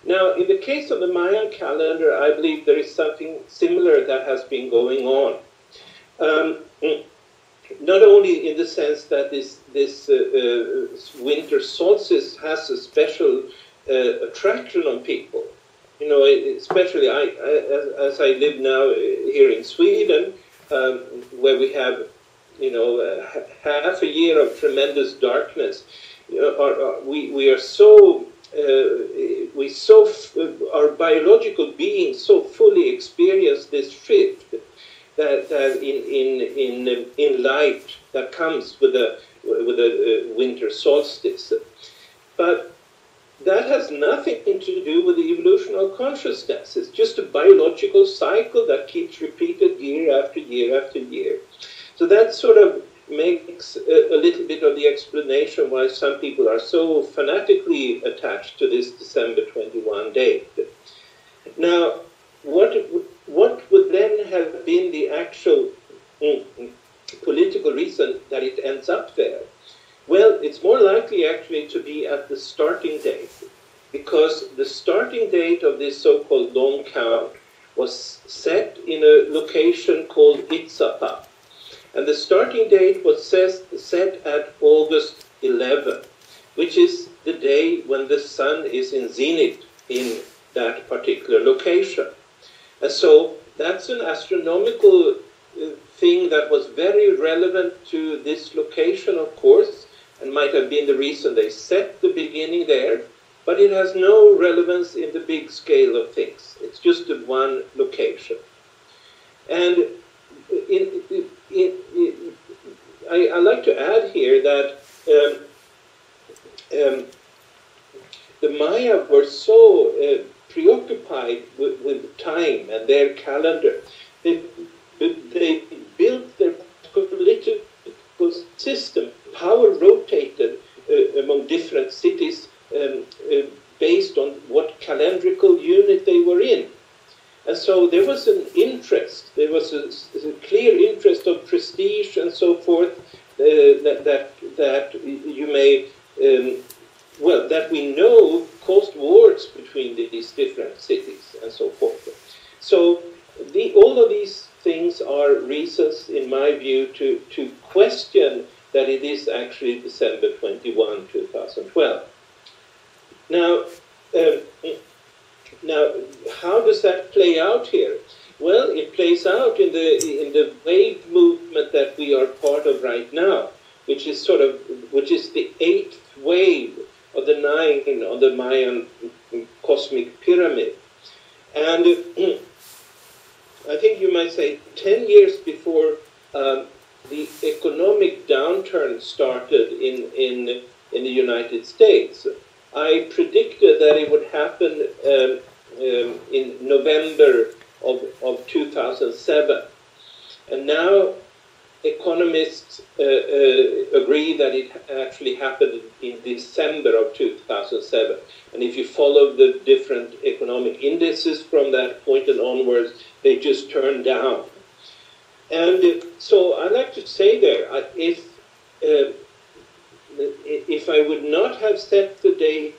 Now, in the case of the Mayan calendar, I believe there is something similar that has been going on. Not only in the sense that this winter solstice has a special attraction on people. You know, especially as I live now here in Sweden, where we have, you know, half a year of tremendous darkness. We are so our biological beings so fully experience this shift that in light that comes with a winter solstice, but that has nothing to do with the evolution of consciousness. It's just a biological cycle that keeps repeated year after year after year. So that sort of makes a little bit of the explanation why some people are so fanatically attached to this December 21 date. Now, what would then have been the actual political reason that it ends up there? Well, it's more likely actually to be at the starting date, because the starting date of this so-called long count was set in a location called Itzapa. And the starting date was set at August 11, which is the day when the sun is in zenith in that particular location. And so that's an astronomical thing that was very relevant to this location, of course, and might have been the reason they set the beginning there, but it has no relevance in the big scale of things. It's just a one location. And I like to add here that the Maya were so preoccupied with time and their calendar. They built their political system. Power rotated among different cities based on what calendrical unit they were in. And so there was an interest, there was a clear interest of prestige and so forth that you may, that we know caused wars between these different cities and so forth. So all of these things are reasons, in my view, to question that it is actually December 21, 2012. Now, how does that play out here? Well, it plays out in the wave movement that we are part of right now, which is the 8th wave of the 9 on the Mayan cosmic pyramid. And I think you might say 10 years before the economic downturn started in the United States, I predicted that it would happen in November of 2007. And now economists agree that it actually happened in December of 2007. And if you follow the different economic indices from that point and onwards, they just turn down. And so I like to say there, if I would not have set the date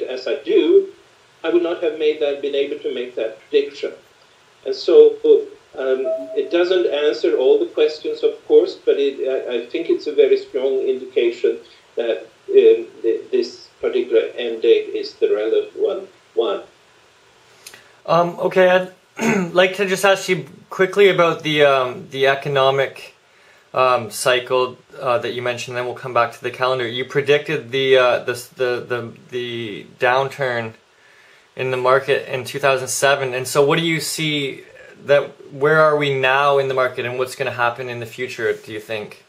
as I do, I would not have been able to make that prediction. And so it doesn't answer all the questions, of course, but I think it's a very strong indication that this particular end date is the relevant one. Okay, I'd like to just ask you quickly about the economic cycle that you mentioned, then we'll come back to the calendar. You predicted the downturn in the market in 2007, and so what do you see where are we now in the market, and what's going to happen in the future, do you think?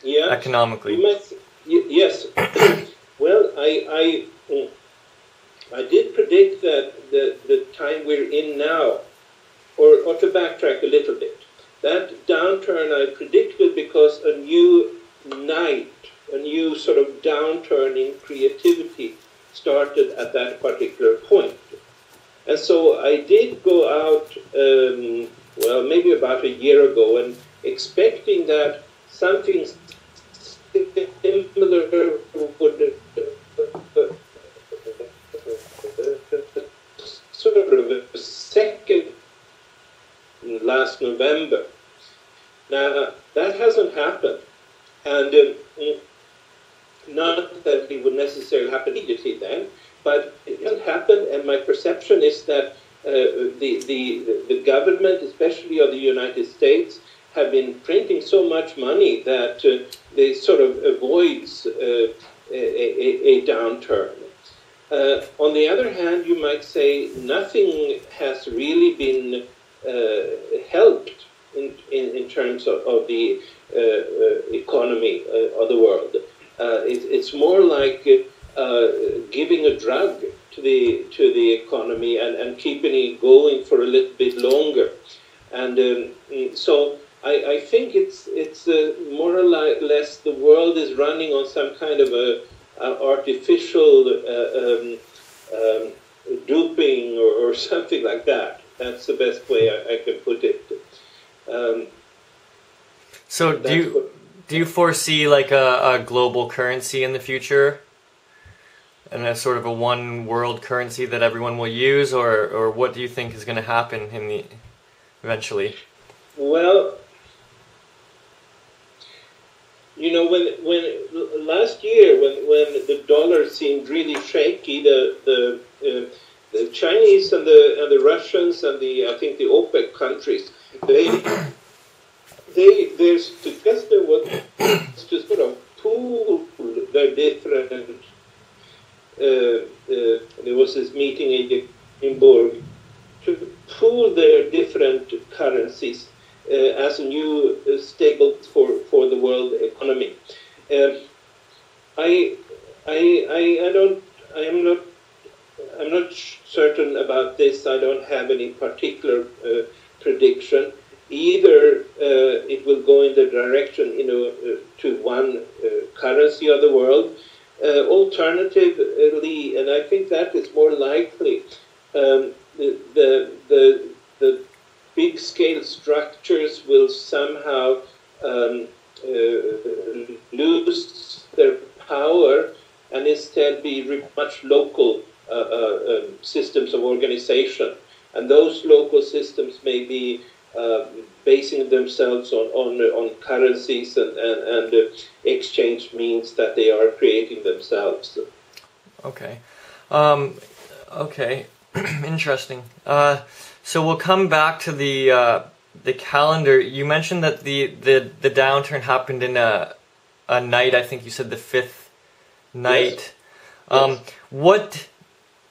Yeah, economically. Yes. Well, I did predict that the time we're in now, or to backtrack a little bit, that downturn I predicted because a new sort of downturn in creativity started at that particular point. And so I did go out, maybe about a year ago, and expecting that something similar last November. Now, that hasn't happened, and not that it would necessarily happen immediately then, but it hasn't happened, and my perception is that the government, especially of the United States, have been printing so much money that they sort of avoids a downturn. On the other hand, you might say nothing has really been helped in terms of the economy of the world. It's more like giving a drug to the economy and keeping it going for a little bit longer. And so I think it's more or less the world is running on some kind of a artificial duping or something like that. That's the best way I can put it. So do you foresee like a global currency in the future, and a sort of a one world currency that everyone will use, or what do you think is going to happen eventually? Well, you know, when last year when the dollar seemed really shaky, the Chinese and the Russians and I think the OPEC countries, their suggestion was to sort of pool their different. There was this meeting in Borg to pool their different currencies as a new stable for the world economy. I'm not certain about this. I don't have any particular prediction. Either it will go in the direction, to one currency of the world. Alternatively, and I think that is more likely, the big-scale structures will somehow lose their power and instead be much local systems of organization. And those local systems may be basing themselves on currencies and exchange means that they are creating themselves. Okay. Okay. Interesting. So we'll come back to the calendar. You mentioned that the downturn happened in a night. I think you said the fifth night. Yes. What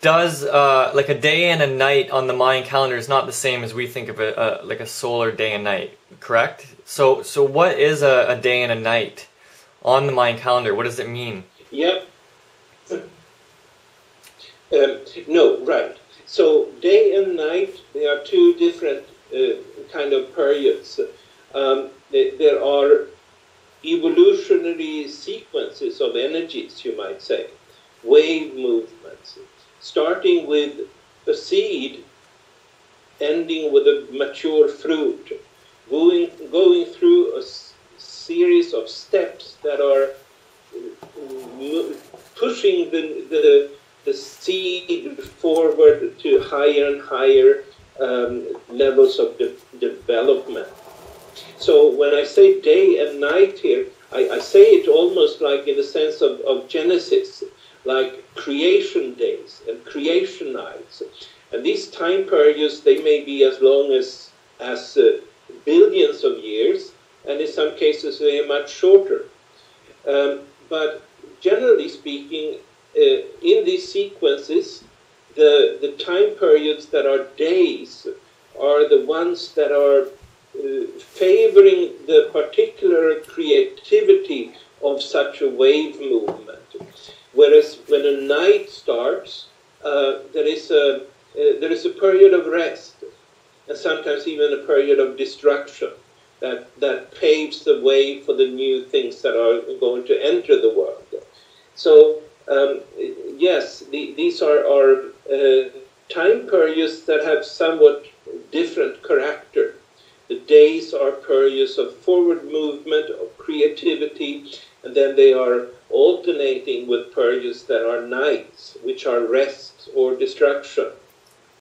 does like a day and a night on the Mayan calendar is not the same as we think of it, like a solar day and night, correct? So what is a day and a night on the Mayan calendar? What does it mean? Yep. No, right. So day and night, they are two different kind of periods. There are evolutionary sequences of energies, you might say, wave movements, starting with a seed, ending with a mature fruit, going through a series of steps that are pushing the seed forward to higher and higher levels of development. So when I say day and night here, I say it almost like in the sense of Genesis, like creation days and creation nights. And these time periods, they may be as long as billions of years, and in some cases they are much shorter. But generally speaking, in these sequences, the time periods that are days are the ones that are favoring the particular creativity of such a wave movement. Whereas when a night starts, there is a period of rest, and sometimes even a period of destruction that paves the way for the new things that are going to enter the world. So yes, these are time periods that have somewhat different character. The days are periods of forward movement, of creativity, and then they are alternating with periods that are nights, which are rest or destruction.